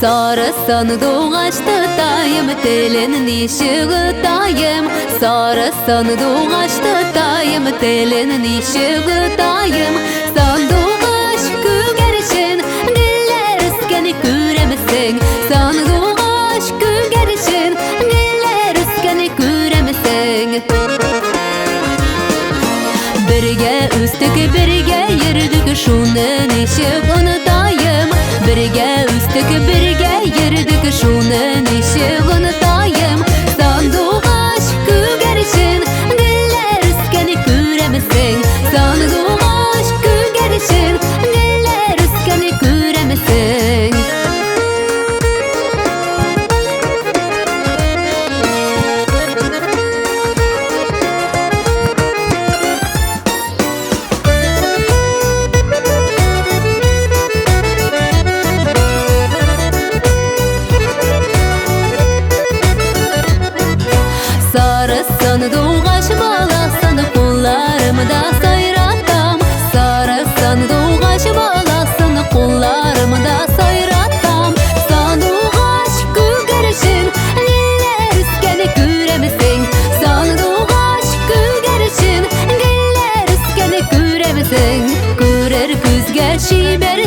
Sarı sandığı açtı dayım, telinin ışığı dayım. Sarı sandığı açtı dayım, telinin ışığı dayım. Sandığı aşkı gerçin, diller ıskeni göremezsin. Sandığı aşkı gerçin, diller ıskeni göremezsin. Birge üstteki birge yerdeki şunun ışığını dayım. Birge üstteki birge yerdeki şunun ışığını dayım. Sandığı aşkı gerçin, diller ıskeni göremezsin. Sandığı aşkı gerçin, diller ıskeni göremezsin. Sandığı aç bağlasın, kollarımı da sayratam. Sarı sandığı aç bağlasın, kollarımı da sayratam. Sandığı aşkı gerçin, diller ıskeni göremezsin. Sandığı aşkı gerçin, diller ıskeni göremezsin. Görer gözge şiber